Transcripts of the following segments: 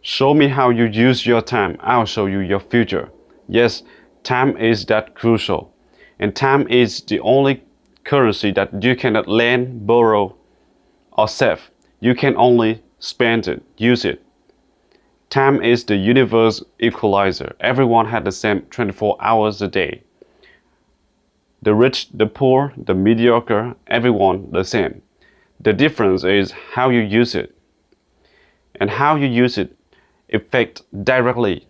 Show me how you use your time. I'll show you your future. Yes, time is that crucial. And time is the only currency that you cannot lend, borrow, or save. You can only spend it, use it. Time is the universe equalizer. Everyone had the same 24 hours a day. The rich, the poor, the mediocre, everyone the same. The difference is how you use it. And how you use it affects directly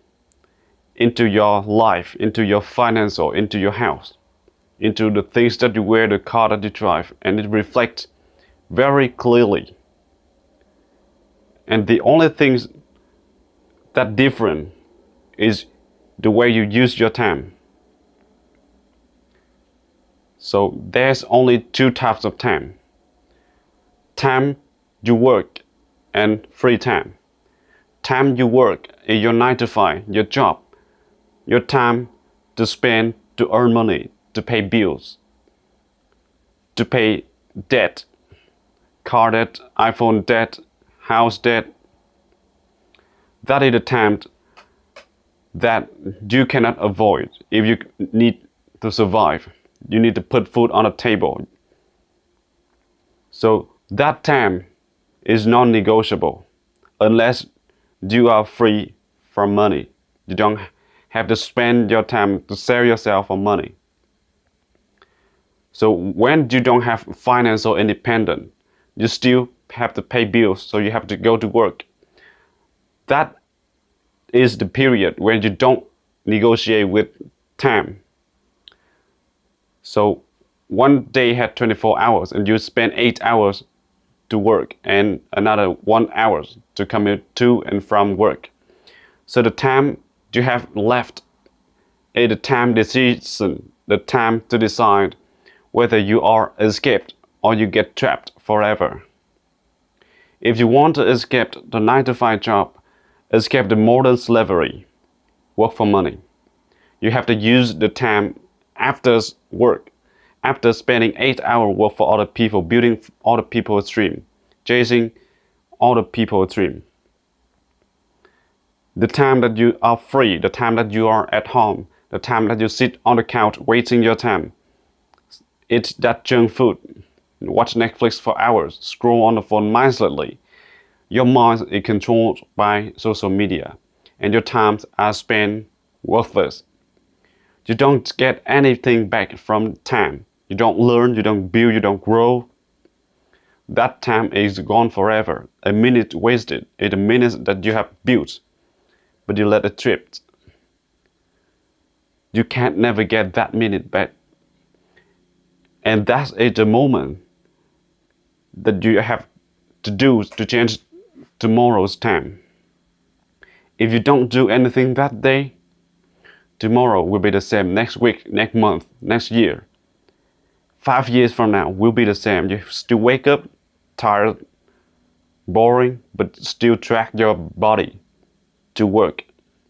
into your life, into your finance, or into your house, into the things that you wear, the car that you drive, and it reflects very clearly. And the only things that different is the way you use your time. So there's only two types of time. Time you work and free time. Time you work is your 9 to 5, your job, your time to spend to earn money, to pay bills, to pay debt, car debt, iPhone debt, house debt. That is the time that you cannot avoid if you need to survive. You need to put food on the table. So that time is non-negotiable unless you are free from money. You don't have to spend your time to sell yourself for money. So when you don't have financial independence, you still have to pay bills, so you have to go to work. That is the period when you don't negotiate with time. So one day had 24 hours and you spend 8 hours to work and another 1 hour to commute to and from work. So the time you have left is the time decision, the time to decide whether you are escaped or you get trapped forever. If you want to escape the 9 to 5 job, escape the modern slavery, work for money. You have to use the time after work, after spending 8 hours work for other people, building other people's dream, chasing other people's dream. The time that you are free, the time that you are at home, the time that you sit on the couch waiting your time, eat that junk food, watch Netflix for hours, scroll on the phone mindlessly. Your mind is controlled by social media, and your times are spent worthless. You don't get anything back from time. You don't learn, you don't build, you don't grow. That time is gone forever. A minute wasted is a minute that you have built, but you let it trip. You can't never get that minute back. And that is the moment that you have to do to change tomorrow's time. If you don't do anything that day, tomorrow will be the same. Next week, next month, next year. 5 years from now will be the same. You still wake up tired, boring, but still track your body to work.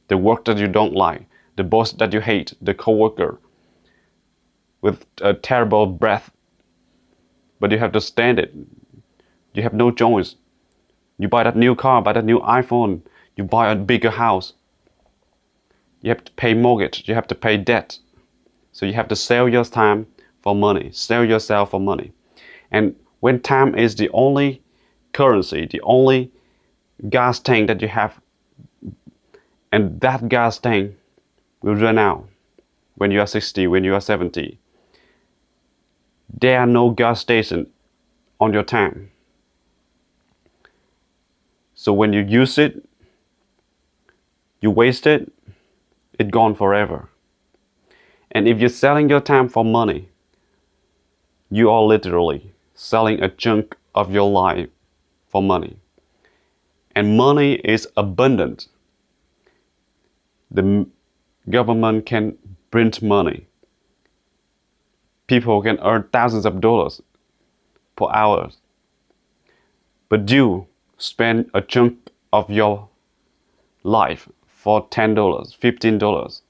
The work that you don't like, the boss that you hate, the coworker with a terrible breath. But you have to stand it. You have no choice. You buy that new car, buy that new iPhone, you buy a bigger house. You have to pay mortgage, you have to pay debt. So you have to sell your time for money, sell yourself for money. And when time is the only currency, the only gas tank that you have, and that gas tank will run out when you are 60, when you are 70. There are no gas stations on your time. So when you use it, you waste it, it's gone forever. And if you're selling your time for money, you are literally selling a chunk of your life for money. And money is abundant. The government can print money. People can earn thousands of dollars per hour. But you spend a chunk of your life for $10, $15.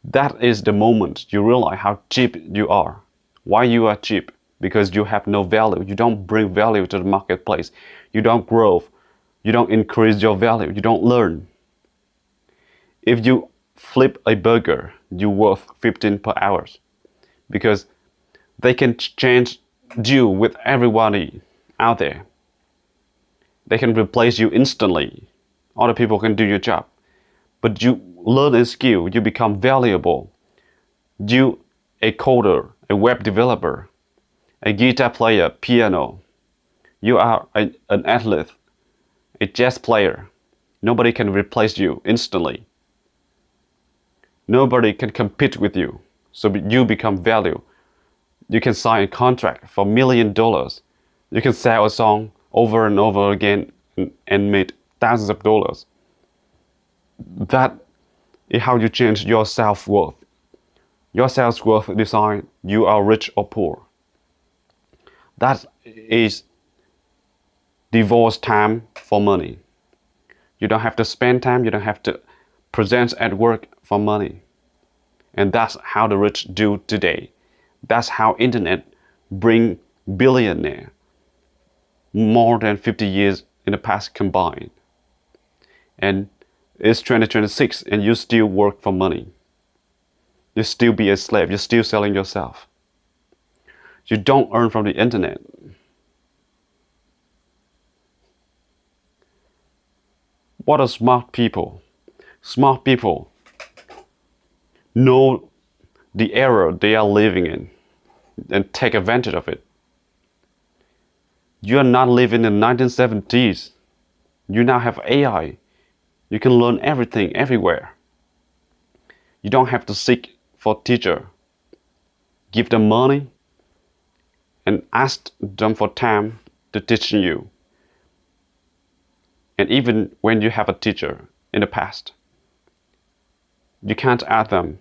That is the moment you realize how cheap you are. Why you are cheap? because you have no value. You don't bring value to the marketplace. You don't grow. You don't increase your value. You don't learn. If you flip a burger, you're worth 15 per hour because they can change you with everybody out there. They can replace you instantly. Other people can do your job. But you learn a skill, you become valuable. You, a coder, a web developer, a guitar player, piano. You are an athlete, a jazz player. Nobody can replace you instantly. Nobody can compete with you. So you become value. You can sign a contract for $1 million. You can sell a song over and over again and make thousands of dollars. That is how you change your self-worth. Your self-worth decides you are rich or poor. That is divorce time for money. You don't have to spend time, you don't have to present at work for money. And that's how the rich do today. That's how internet bring billionaire more than 50 years in the past combined. And it's 2026 and you still work for money. You still be a slave, you're still selling yourself. You don't earn from the internet. What are smart people? Smart people know the era they are living in and take advantage of it. You are not living in the 1970s. You now have AI. You can learn everything everywhere. You don't have to seek for a teacher. Give them money and ask them for time to teach you. And even when you have a teacher in the past, you can't ask them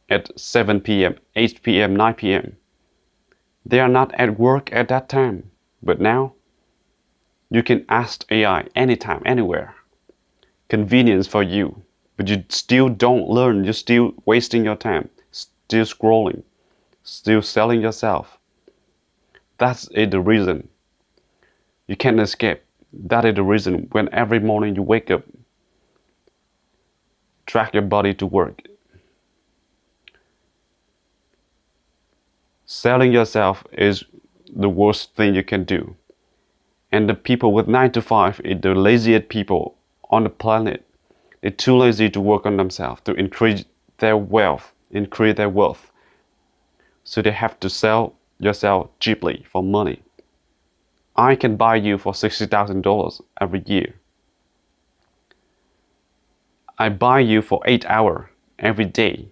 at 7 p.m., 8 p.m., 9 p.m. They are not at work at that time. But now, you can ask AI anytime, anywhere. Convenience for you. But you still don't learn. You're still wasting your time. Still scrolling. Still selling yourself. That's the reason. You can't escape. That is the reason when every morning you wake up, drag your body to work. Selling yourself is the worst thing you can do. And the people with 9 to 5 are the laziest people on the planet. They're too lazy to work on themselves, to increase their wealth, increase their wealth. So they have to sell yourself cheaply for money. I can buy you for $60,000 every year. I buy you for 8 hours every day,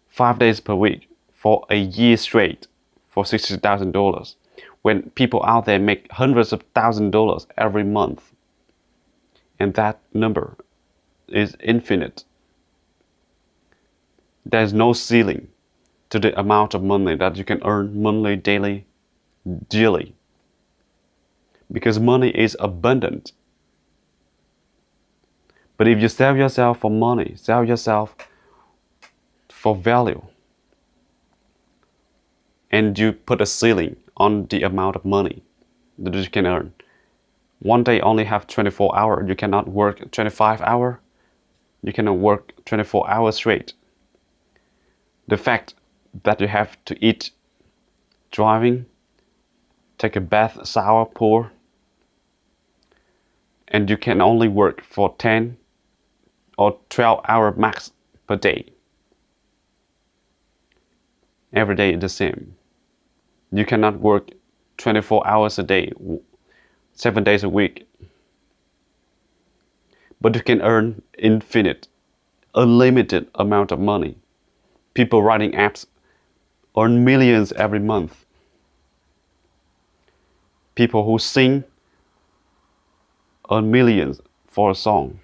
5 days per week, for a year straight, for $60,000. When people out there make hundreds of thousands of dollars every month. And that number is infinite. There's no ceiling to the amount of money that you can earn monthly, daily, yearly. Because money is abundant. But if you sell yourself for money, sell yourself for value, and you put a ceiling on the amount of money that you can earn. One day only have 24 hours. You cannot work 25 hours. You cannot work 24 hours straight. The fact that you have to eat, driving, take a bath, shower, pour, and you can only work for 10 or 12 hours max per day. Every day is the same. You cannot work 24 hours a day, 7 days a week. But you can earn infinite, unlimited amount of money. People writing apps earn millions every month. People who sing earn millions for a song.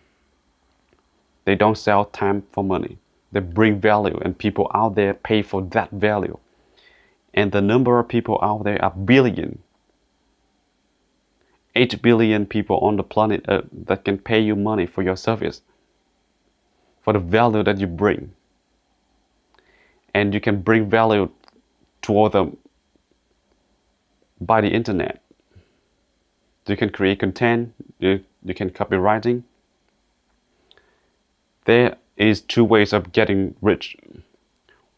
They don't sell time for money. They bring value, and people out there pay for that value. And the number of people out there are billion. 8 billion people on the planet Earth that can pay you money for your service, for the value that you bring. And you can bring value for them by the internet. You can create content, you can copywriting. There is two ways of getting rich.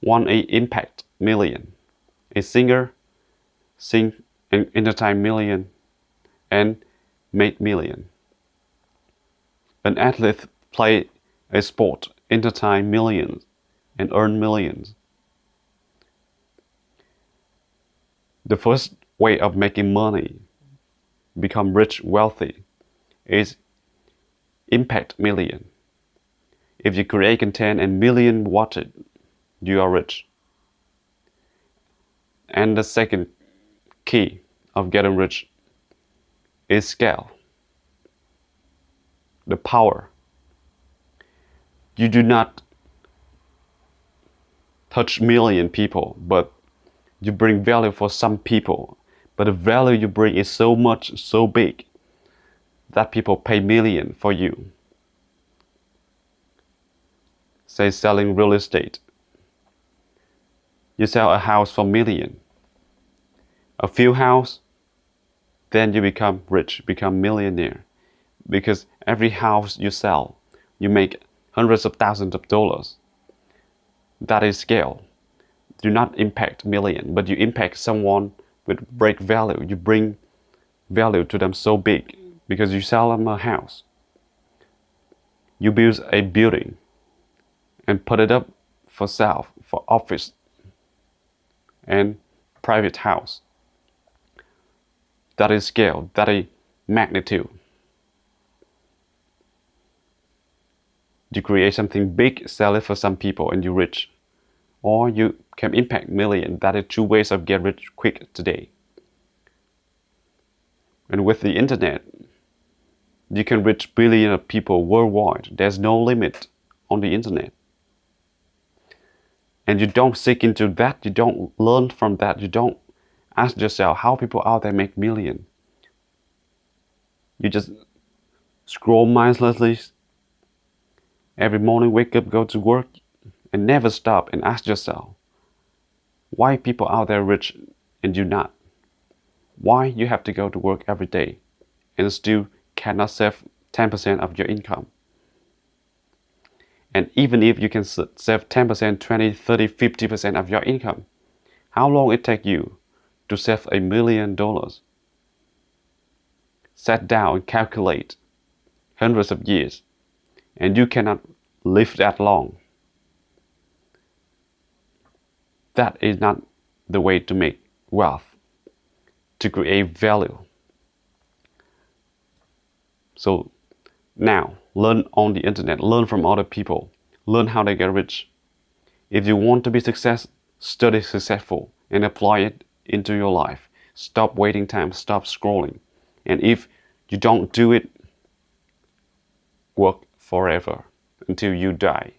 One is impact million. A singer sing and entertain million and make million. An athlete play a sport, entertain millions and earn millions. The first way of making money, become rich, wealthy, is impact million. If you create content and million watch it, you are rich. And the second key of getting rich is scale. The power. You do not touch million people, but you bring value for some people. But the value you bring is so much, so big, that people pay million for you. Say selling real estate. You sell a house for million. A few house, then you become rich, become millionaire. Because every house you sell, you make hundreds of thousands of dollars. That is scale. Do not impact million, but you impact someone with break value. You bring value to them so big because you sell them a house. You build a building and put it up for sale, for office and private house. That is scale, that is magnitude. You create something big, sell it for some people, and you're rich. Or you can impact million. That is two ways of get rich quick today. And with the internet, you can reach billions of people worldwide. There's no limit on the internet. And you don't seek into that, you don't learn from that, you don't ask yourself how people out there make millions. You just scroll mindlessly. Every morning, wake up, go to work, and never stop and ask yourself, why people out there rich and you not? Why you have to go to work every day and still cannot save 10% of your income? And even if you can save 10%, 20, 30, 50% of your income, how long it take you to save $1 million? Sit down and calculate hundreds of years, and you cannot live that long. That is not the way to make wealth, to create value. So now, learn on the internet, learn from other people, learn how they get rich. If you want to be successful, study successful and apply it into your life. Stop wasting time, stop scrolling. And if you don't do it, work forever until you die.